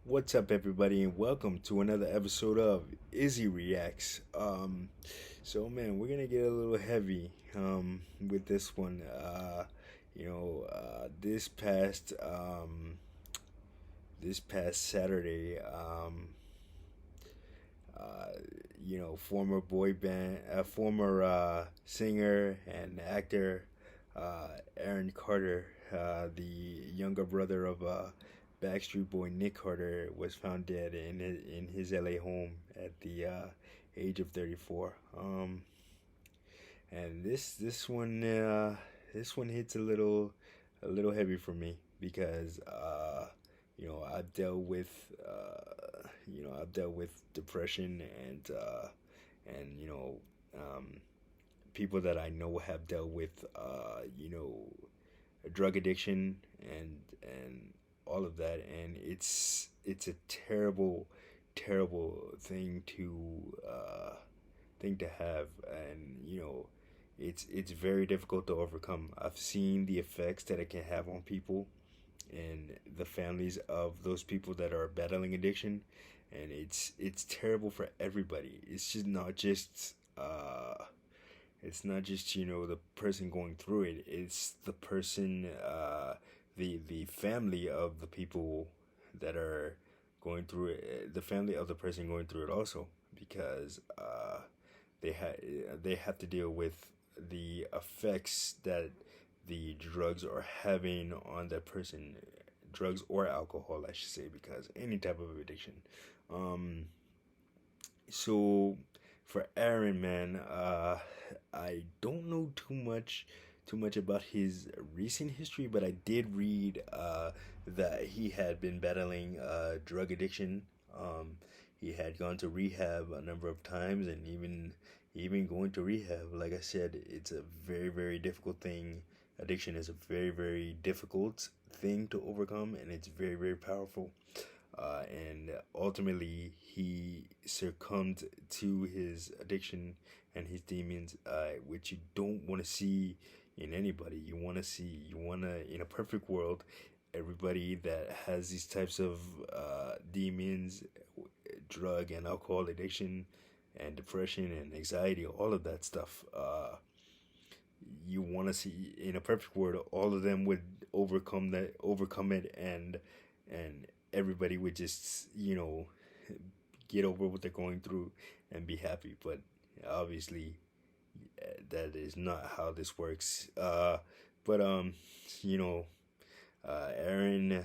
What's up, everybody, and welcome to another episode of Izzy Reacts. So we're gonna get a little heavy with this one. This past Saturday, uh, former singer and actor, Aaron Carter, the younger brother of Backstreet Boy Nick Carter, was found dead in his LA home at the age of 34. And this one hits a little heavy for me because I've dealt with depression and people that I know have dealt with drug addiction and all of that, and it's a terrible thing to have, and it's very difficult to overcome. I've seen the effects that it can have on people and the families of those people that are battling addiction, and it's terrible for everybody. It's not just the person going through it. It's the person, the family of the people that are going through it, the family of the person going through it also, because they have to deal with the effects that the drugs are having on that person, drugs or alcohol, I should say, because any type of addiction. Um, so for Aaron, man, I don't know too much about his recent history, but I did read that he had been battling drug addiction. He had gone to rehab a number of times, and even going to rehab, like I said, it's a very difficult thing. Addiction is a very difficult thing to overcome, and it's very powerful. And ultimately, he succumbed to his addiction and his demons, which you don't want to see in anybody. You want to, in a perfect world, everybody that has these types of demons, drug and alcohol addiction, and depression and anxiety, all of that stuff. You want to see, in a perfect world, all of them would overcome it, and everybody would just get over what they're going through and be happy. But obviously, that is not how this works. But you know, Aaron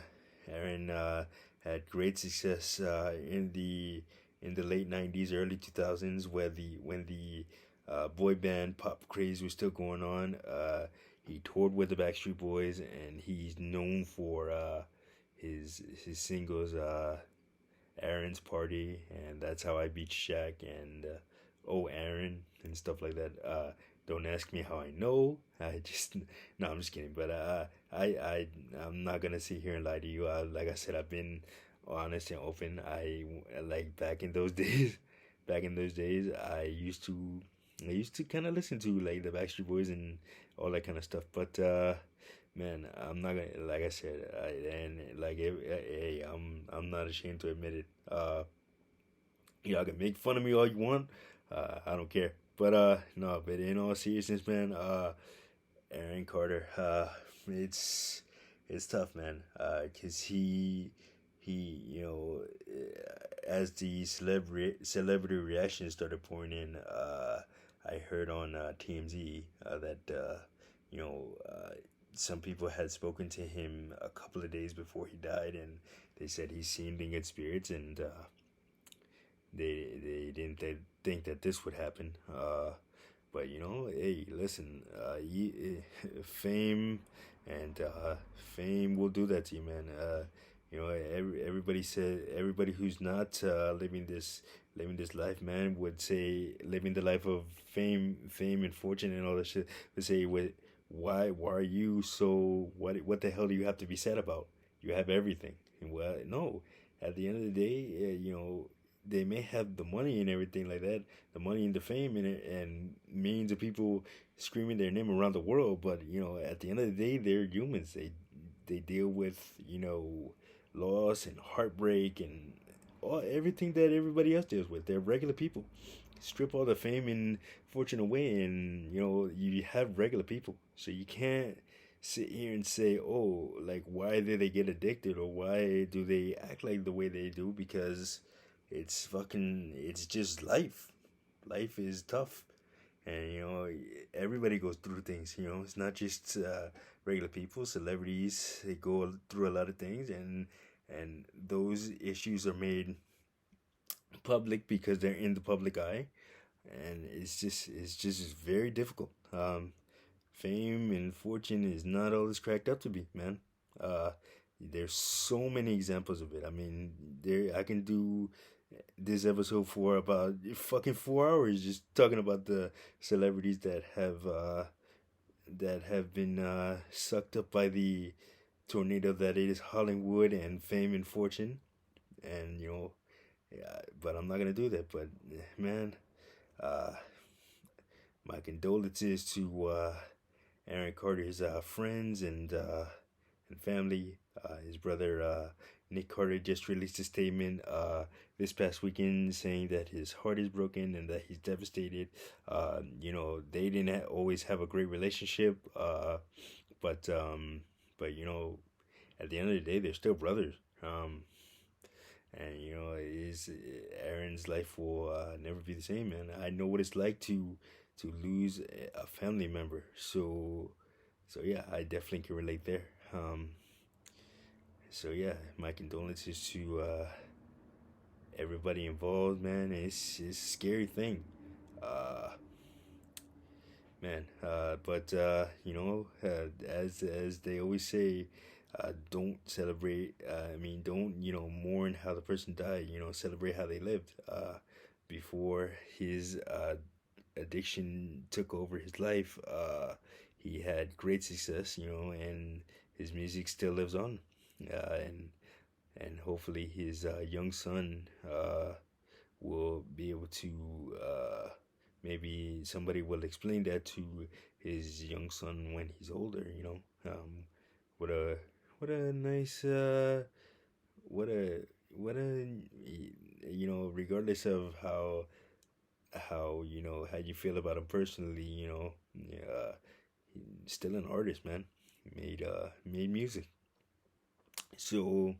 had great success in the late '90s, early 2000s, where the when the boy band pop craze was still going on. He toured with the Backstreet Boys, and he's known for his singles, Aaron's Party, and That's How I Beat Shaq, and Oh Aaron, and stuff like that. Don't ask me how I know. I just no, I'm just kidding. But I'm not gonna sit here and lie to you. Like I said, I've been honest and open. I like back in those days. Back in those days, I used to kind of listen to like the Backstreet Boys and all that kind of stuff. But man, I'm not gonna, like I said, hey, I'm not ashamed to admit it. Y'all can make fun of me all you want. I don't care. But no, but in all seriousness, man, Aaron Carter, it's tough, man. Cause as the celebrity reactions started pouring in, I heard on TMZ that you know some people had spoken to him a couple of days before he died, and they said he seemed in good spirits, and they didn't think that this would happen. But hey, listen, fame and fame will do that to you, man. Everybody who's not living this life, man, would say living the life of fame and fortune and all that shit. Would say, why are you so what the hell do you have to be sad about? You have everything. And well, no. At the end of the day, they may have the money and everything like that, the money and the fame and millions of people screaming their name around the world. But at the end of the day, they're humans. They deal with loss and heartbreak and everything that everybody else deals with. They're regular people. Strip all the fame and fortune away, and you have regular people. So you can't sit here and say, "Oh, like why did they get addicted or why do they act like the way they do?" Because it's just life. Life is tough, and everybody goes through things. It's not just regular people, celebrities. They go through a lot of things, and those issues are made public because they're in the public eye, and it's just very difficult. Fame and fortune is not all it's cracked up to be, man. Uh, there's so many examples of it. I mean, there I can do this episode for about fucking 4 hours just talking about the celebrities that have been sucked up by the tornado that is Hollywood and fame and fortune, and yeah, but I'm not gonna do that. But man, uh, my condolences to Aaron Carter's friends and family. His brother Nick Carter just released a statement this past weekend saying that his heart is broken and that he's devastated. They didn't always have a great relationship, but but at the end of the day, they're still brothers. And is Aaron's life will never be the same, man. I know what it's like to lose a family member. So yeah, I definitely can relate there. So yeah, my condolences to everybody involved, man. It's a scary thing, uh, man. But as they always say, don't celebrate. I mean, don't mourn how the person died. Celebrate how they lived. Before his addiction took over his life, he had great success. And his music still lives on. And hopefully his young son will be able to maybe somebody will explain that to his young son when he's older. What a what a nice what a what a regardless of how you feel about him personally, he's still an artist, man. Made music. So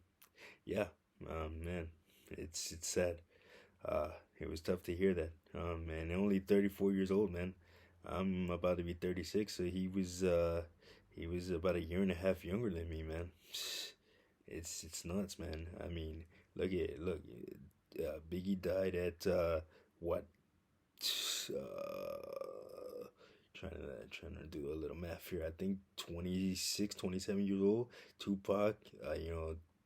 yeah, man, it's sad. It was tough to hear that. And only 34 years old, man. I'm about to be 36, so he was about a year and a half younger than me, man. It's nuts, man. I mean, look. Biggie died at what? Trying to do a little math here. I think 26, 27 years old. Tupac,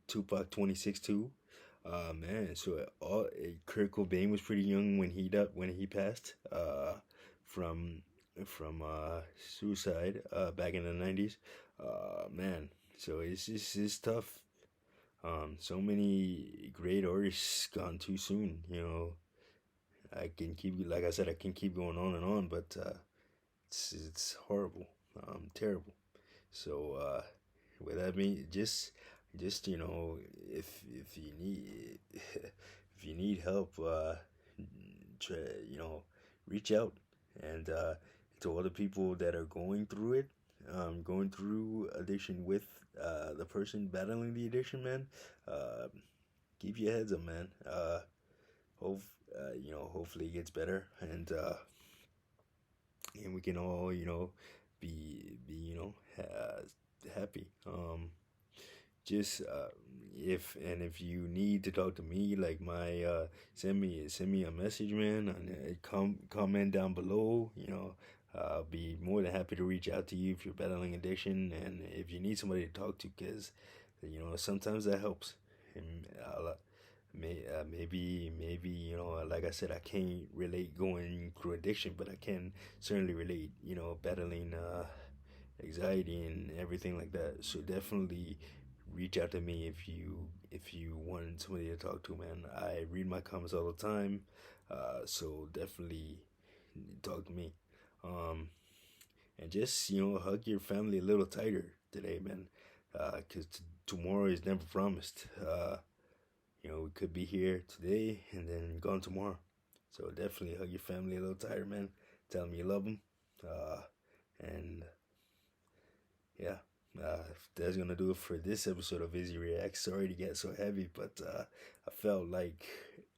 Tupac 26 too. Man, so Kurt Cobain was pretty young when he passed. From suicide back in the 90s. Man, so it's tough. So many great artists gone too soon. I can keep like I said I can keep going on and on, but it's horrible, terrible. So with that mean just if you need if you need help, try reach out and to other people that are going through it, going through addiction with the person battling the addiction, man. Uh, keep your heads up, man. Hope hopefully it gets better, and we can all be happy. Just if you need to talk to me, like my send me a message, man, and comment down below. I'll be more than happy to reach out to you if you're battling addiction and if you need somebody to talk to, because sometimes that helps. And maybe like I said, I can't relate going through addiction, but I can certainly relate battling anxiety and everything like that. So definitely reach out to me if you want somebody to talk to, man. I read my comments all the time, so definitely talk to me. um and just hug your family a little tighter today, man, because tomorrow is never promised. We could be here today and then gone tomorrow. So definitely hug your family a little tighter, man. Tell them you love them. And yeah, that's gonna do it for this episode of Izzy Reacts. Sorry to get so heavy, but I felt like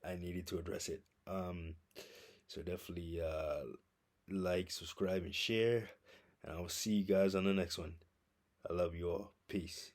I needed to address it. So definitely like, subscribe, and share. And I will see you guys on the next one. I love you all. Peace.